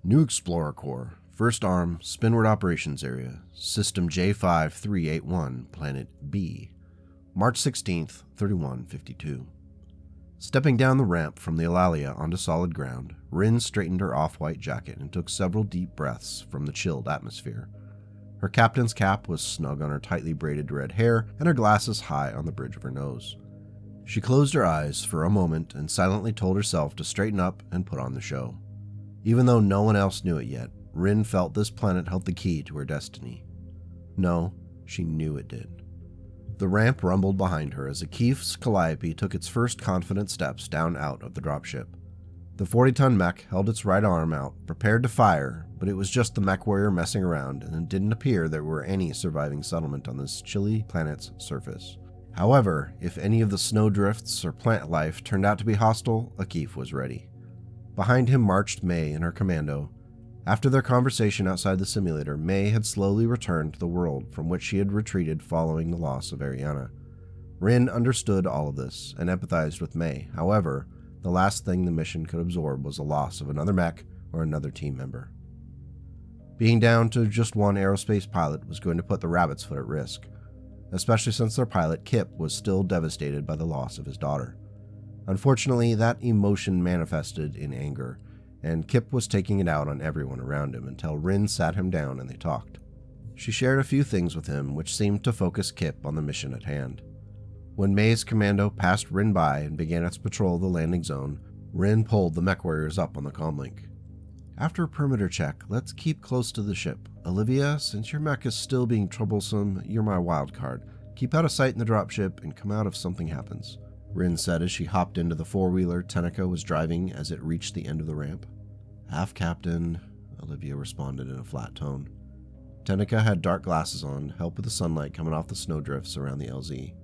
New Explorer Corps, First Arm, Spinward Operations Area, System J5381, Planet B, March 16th, 3152. Stepping down the ramp from the Eulalia onto solid ground, Rin straightened her off-white jacket and took several deep breaths from the chilled atmosphere. Her captain's cap was snug on her tightly braided red hair, and her glasses high on the bridge of her nose. She closed her eyes for a moment and silently told herself to straighten up and put on the show. Even though no one else knew it yet, Rin felt this planet held the key to her destiny. No, she knew it did. The ramp rumbled behind her as Akif's Calliope took its first confident steps down out of the dropship. The 40-ton mech held its right arm out, prepared to fire, but it was just the mech warrior messing around, and it didn't appear there were any surviving settlement on this chilly planet's surface. However, if any of the snowdrifts or plant life turned out to be hostile, Akif was ready. Behind him marched May and her commando. After their conversation outside the simulator, May had slowly returned to the world from which she had retreated following the loss of Ariana. Rin understood all of this and empathized with May. However, the last thing the mission could absorb was the loss of another mech or another team member. Being down to just one aerospace pilot was going to put the Rabbit's Foot at risk, especially since their pilot, Kip, was still devastated by the loss of his daughter. Unfortunately, that emotion manifested in anger, and Kip was taking it out on everyone around him until Rin sat him down and they talked. She shared a few things with him which seemed to focus Kip on the mission at hand. When May's commando passed Rin by and began its patrol of the landing zone, Rin pulled the mech warriors up on the comlink. After a perimeter check, let's keep close to the ship. Olivia, since your mech is still being troublesome, you're my wild card. Keep out of sight in the dropship and come out if something happens, Rin said as she hopped into the four-wheeler Tenica was driving as it reached the end of the ramp. Half Captain, Olivia responded in a flat tone. Tenica had dark glasses on, help with the sunlight coming off the snowdrifts around the LZ.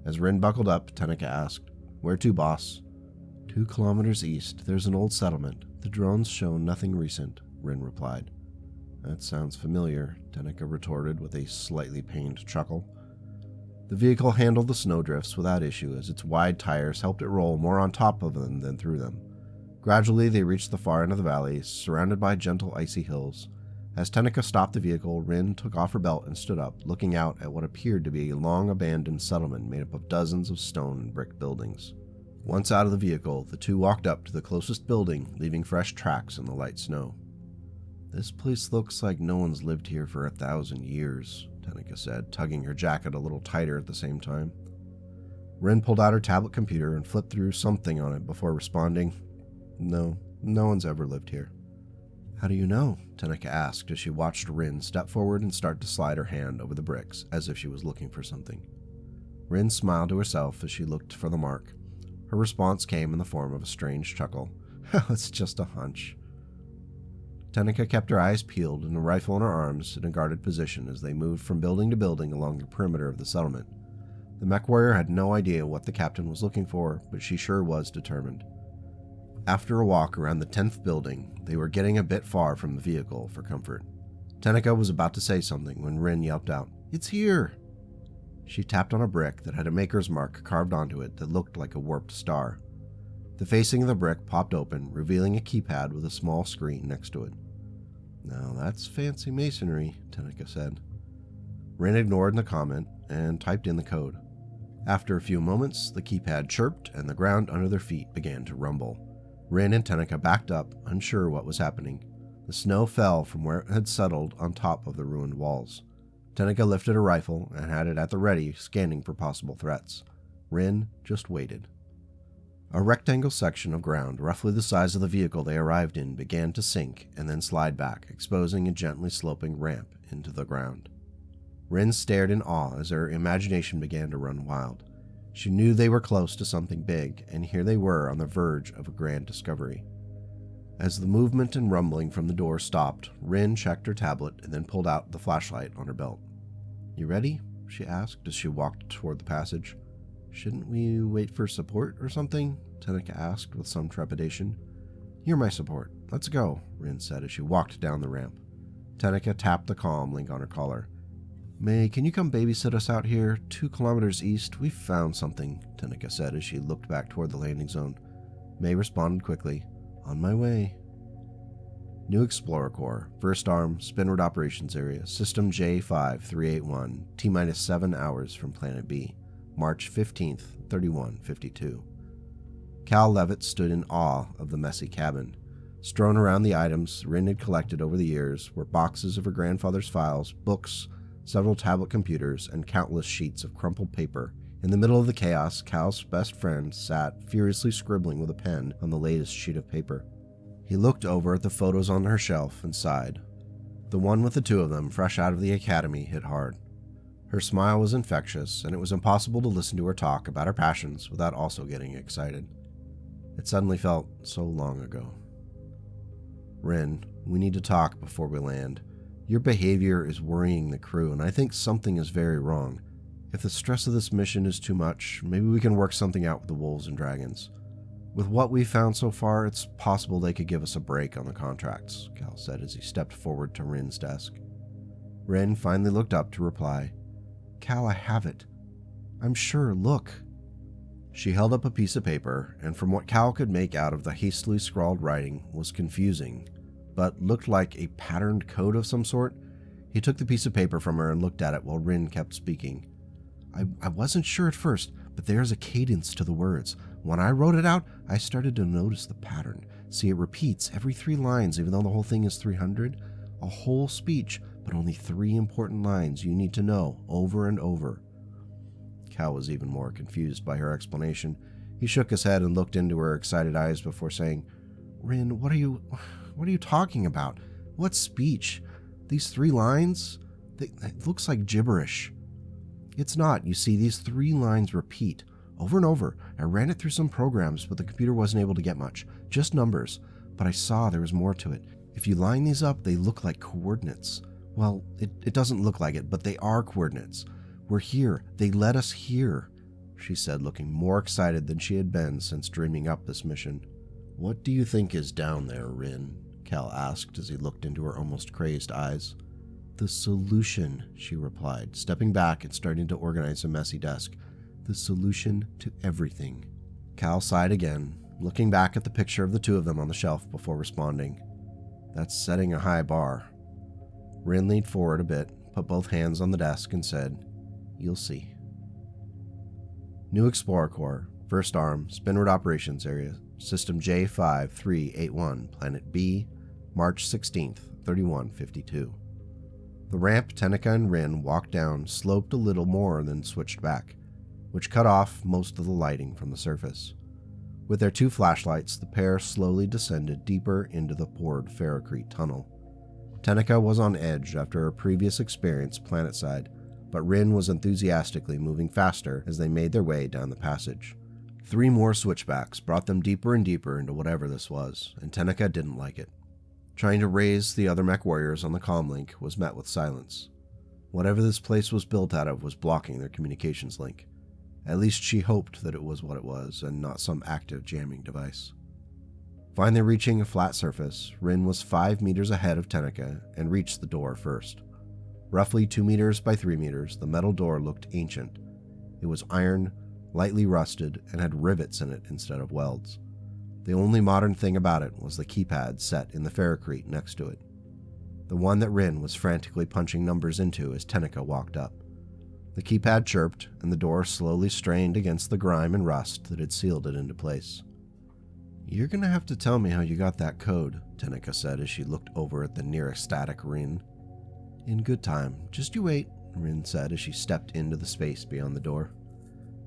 As Rin buckled up, Tenica asked, "Where to, boss?" 2 kilometers east, there's an old settlement. The drones show nothing recent, Rin replied. That sounds familiar, Tenica retorted with a slightly pained chuckle. The vehicle handled the snowdrifts without issue as its wide tires helped it roll more on top of them than through them. Gradually, they reached the far end of the valley, surrounded by gentle icy hills. As Tenica stopped the vehicle, Rin took off her belt and stood up, looking out at what appeared to be a long-abandoned settlement made up of dozens of stone and brick buildings. Once out of the vehicle, the two walked up to the closest building, leaving fresh tracks in the light snow. This place looks like no one's lived here for 1,000 years, Tenica said, tugging her jacket a little tighter at the same time. Rin pulled out her tablet computer and flipped through something on it before responding, No one's ever lived here. How do you know? Tenica asked as she watched Rin step forward and start to slide her hand over the bricks as if she was looking for something. Rin smiled to herself as she looked for the mark. Her response came in the form of a strange chuckle. It's just a hunch. Tenica kept her eyes peeled and a rifle in her arms in a guarded position as they moved from building to building along the perimeter of the settlement. The mech warrior had no idea what the captain was looking for, but she sure was determined. After a walk around the 10th building, they were getting a bit far from the vehicle for comfort. Tenica was about to say something when Rin yelped out, "It's here!" She tapped on a brick that had a maker's mark carved onto it that looked like a warped star. The facing of the brick popped open, revealing a keypad with a small screen next to it. Now that's fancy masonry, Tenica said. Rin ignored the comment and typed in the code. After a few moments, the keypad chirped and the ground under their feet began to rumble. Rin and Tenica backed up, unsure what was happening. The snow fell from where it had settled on top of the ruined walls. Tenica lifted a rifle and had it at the ready, scanning for possible threats. Rin just waited. A rectangle section of ground, roughly the size of the vehicle they arrived in, began to sink and then slide back, exposing a gently sloping ramp into the ground. Rin stared in awe as her imagination began to run wild. She knew they were close to something big, and here they were on the verge of a grand discovery. As the movement and rumbling from the door stopped, Rin checked her tablet and then pulled out the flashlight on her belt. "You ready?" she asked as she walked toward the passage. "Shouldn't we wait for support or something?" Tenica asked with some trepidation. "You're my support. Let's go," Rin said as she walked down the ramp. Tenica tapped the comm link on her collar. "May, can you come babysit us out here? 2 kilometers east. We've found something," Tenica said as she looked back toward the landing zone. May responded quickly, "On my way." New Explorer Corps, First Arm, Spinward Operations Area, System J5381, T-minus 7 hours from Planet B, March 15th, 3152. Cal Levitt stood in awe of the messy cabin. Strewn around the items Rin had collected over the years were boxes of her grandfather's files, books, several tablet computers, and countless sheets of crumpled paper. In the middle of the chaos, Cal's best friend sat furiously scribbling with a pen on the latest sheet of paper. He looked over at the photos on her shelf and sighed. The one with the two of them, fresh out of the academy, hit hard. Her smile was infectious, and it was impossible to listen to her talk about her passions without also getting excited. It suddenly felt so long ago. Rin, we need to talk before we land. Your behavior is worrying the crew, and I think something is very wrong. If the stress of this mission is too much, maybe we can work something out with the Wolves and Dragons. With what we've found so far, it's possible they could give us a break on the contracts, Cal said as he stepped forward to Rin's desk. Rin finally looked up to reply, Cal, I have it. I'm sure, look. She held up a piece of paper, and from what Cal could make out of the hastily scrawled writing was confusing, but looked like a patterned code of some sort. He took the piece of paper from her and looked at it while Rin kept speaking. I wasn't sure at first, but there's a cadence to the words. When I wrote it out, I started to notice the pattern. See, it repeats every 3 lines, even though the whole thing is 300. A whole speech, but only 3 important lines you need to know over and over. Cal was even more confused by her explanation. He shook his head and looked into her excited eyes before saying, Rin, what are you talking about? What speech? These 3 lines? It looks like gibberish. It's not. You see, these 3 lines repeat over and over. I ran it through some programs, but the computer wasn't able to get much. Just numbers. But I saw there was more to it. If you line these up, they look like coordinates. Well, it doesn't look like it, but they are coordinates. We're here. They let us here, she said, looking more excited than she had been since dreaming up this mission. What do you think is down there, Rin? Cal asked as he looked into her almost crazed eyes. The solution, she replied, stepping back and starting to organize a messy desk. The solution to everything. Cal sighed again, looking back at the picture of the two of them on the shelf before responding. That's setting a high bar. Rin leaned forward a bit, put both hands on the desk, and said, You'll see. New Explorer Corps, First Arm, Spinward Operations Area, System J5381, Planet B, March 16th, 3152. The ramp Tenica and Rin walked down sloped a little more than switched back, which cut off most of the lighting from the surface. With their 2 flashlights, the pair slowly descended deeper into the poured Ferrocrete tunnel. Tenica was on edge after her previous experience planetside, but Rin was enthusiastically moving faster as they made their way down the passage. 3 more switchbacks brought them deeper and deeper into whatever this was, and Tenica didn't like it. Trying to raise the other mech warriors on the comlink was met with silence. Whatever this place was built out of was blocking their communications link. At least she hoped that it was what it was, and not some active jamming device. Finally reaching a flat surface, Rin was 5 meters ahead of Tenica and reached the door first. Roughly 2 meters by 3 meters, the metal door looked ancient. It was iron, lightly rusted, and had rivets in it instead of welds. The only modern thing about it was the keypad set in the Ferrocrete next to it. The one that Rin was frantically punching numbers into as Tenica walked up. The keypad chirped, and the door slowly strained against the grime and rust that had sealed it into place. You're gonna have to tell me how you got that code, Tenica said as she looked over at the near-ecstatic Rin. In good time. Just you wait, Rin said as she stepped into the space beyond the door.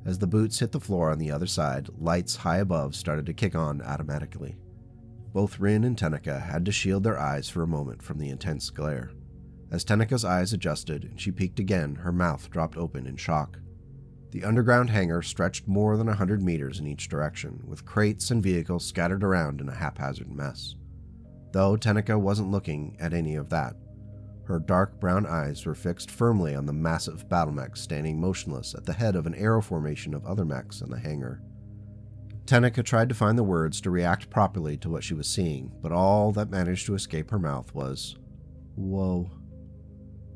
As the boots hit the floor on the other side, lights high above started to kick on automatically. Both Rin and Tenica had to shield their eyes for a moment from the intense glare. As Tenica's eyes adjusted and she peeked again, her mouth dropped open in shock. The underground hangar stretched more than 100 meters in each direction, with crates and vehicles scattered around in a haphazard mess. Though Tenica wasn't looking at any of that. Her dark brown eyes were fixed firmly on the massive battle mech standing motionless at the head of an arrow formation of other mechs in the hangar. Tenica tried to find the words to react properly to what she was seeing, but all that managed to escape her mouth was, "Whoa."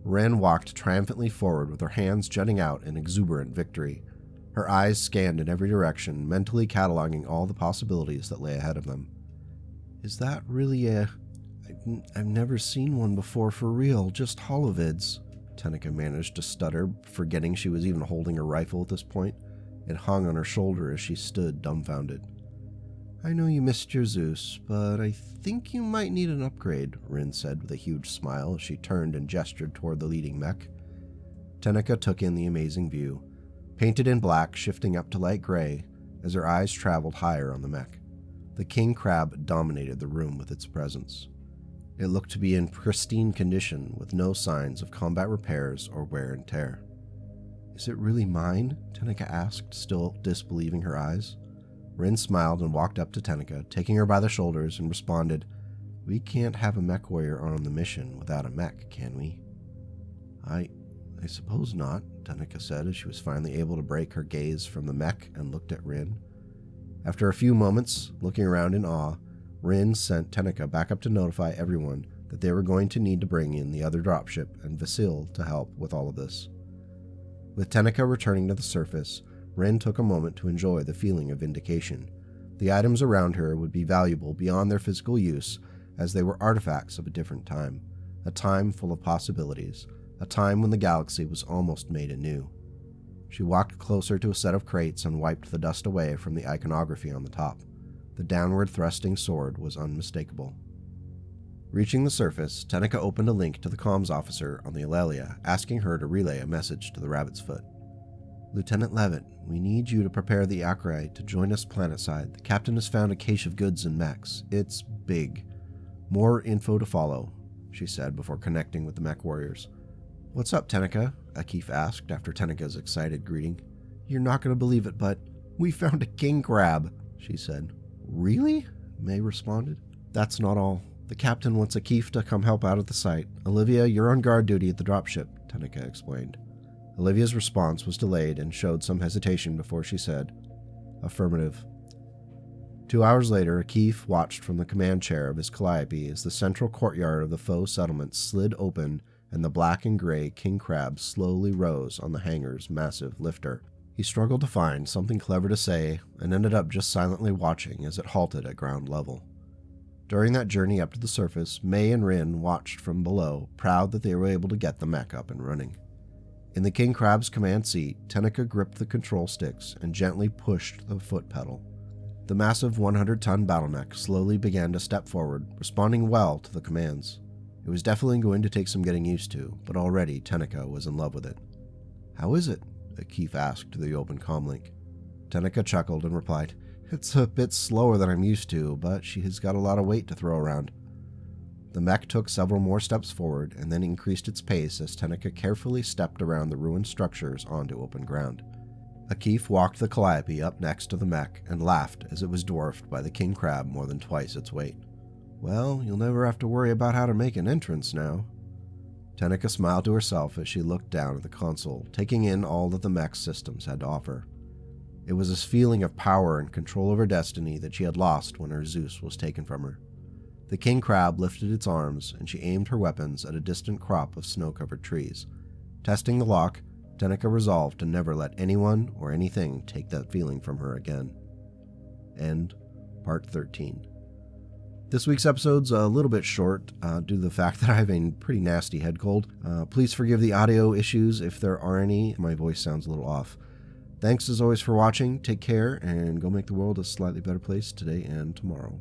Rin walked triumphantly forward with her hands jutting out in exuberant victory. Her eyes scanned in every direction, mentally cataloging all the possibilities that lay ahead of them. Is that really a I've never seen one before for real, just holovids, Tenica managed to stutter, forgetting she was even holding her rifle at this point. It hung on her shoulder as she stood dumbfounded. I know you missed your Zeus, but I think you might need an upgrade, Rin said with a huge smile as she turned and gestured toward the leading mech. Tenica took in the amazing view, painted in black, shifting up to light gray as her eyes traveled higher on the mech. The king crab dominated the room with its presence. It looked to be in pristine condition, with no signs of combat repairs or wear and tear. Is it really mine? Tenica asked, still disbelieving her eyes. Rin smiled and walked up to Tenica, taking her by the shoulders, and responded, We can't have a mech warrior on the mission without a mech, can we? I suppose not, Tenica said as she was finally able to break her gaze from the mech and looked at Rin. After a few moments, looking around in awe, Rin sent Tenica back up to notify everyone that they were going to need to bring in the other dropship and Vasil to help with all of this. With Tenica returning to the surface, Rin took a moment to enjoy the feeling of vindication. The items around her would be valuable beyond their physical use, as they were artifacts of a different time, a time full of possibilities, a time when the galaxy was almost made anew. She walked closer to a set of crates and wiped the dust away from the iconography on the top. The downward thrusting sword was unmistakable. Reaching the surface, Tenica opened a link to the comms officer on the Aurelia, asking her to relay a message to the Rabbit's Foot. Lieutenant Levitt, we need you to prepare the Acharyte to join us planetside. The captain has found a cache of goods and mechs. It's big. More info to follow, she said before connecting with the mech warriors. What's up, Tenica? Akif asked after Tenica's excited greeting. You're not going to believe it, but we found a king crab, she said. Really? May responded. That's not all. The captain wants Akif to come help out at the site. Olivia, you're on guard duty at the dropship, Tenica explained. Olivia's response was delayed and showed some hesitation before she said, Affirmative. 2 hours later, Akif watched from the command chair of his calliope as the central courtyard of the faux settlement slid open and the black and gray king crab slowly rose on the hangar's massive lifter. He struggled to find something clever to say and ended up just silently watching as it halted at ground level. During that journey up to the surface, May and Rin watched from below, proud that they were able to get the mech up and running. In the king crab's command seat, Tenica gripped the control sticks and gently pushed the foot pedal. The massive 100-ton battle mech slowly began to step forward, responding well to the commands. It was definitely going to take some getting used to, but already Tenica was in love with it. How is it? Akif asked to the open comlink. Tenica chuckled and replied, It's a bit slower than I'm used to, but she has got a lot of weight to throw around. The mech took several more steps forward and then increased its pace as Tenica carefully stepped around the ruined structures onto open ground. Akif walked the calliope up next to the mech and laughed as it was dwarfed by the king crab more than twice its weight. Well, you'll never have to worry about how to make an entrance now. Tenica smiled to herself as she looked down at the console, taking in all that the mech's systems had to offer. It was this feeling of power and control over destiny that she had lost when her Zeus was taken from her. The king crab lifted its arms, and she aimed her weapons at a distant crop of snow-covered trees. Testing the lock, Tenica resolved to never let anyone or anything take that feeling from her again. End Part 13. This week's episode's a little bit short due to the fact that I have a pretty nasty head cold. Please forgive the audio issues if there are any. My voice sounds a little off. Thanks as always for watching. Take care and go make the world a slightly better place today and tomorrow.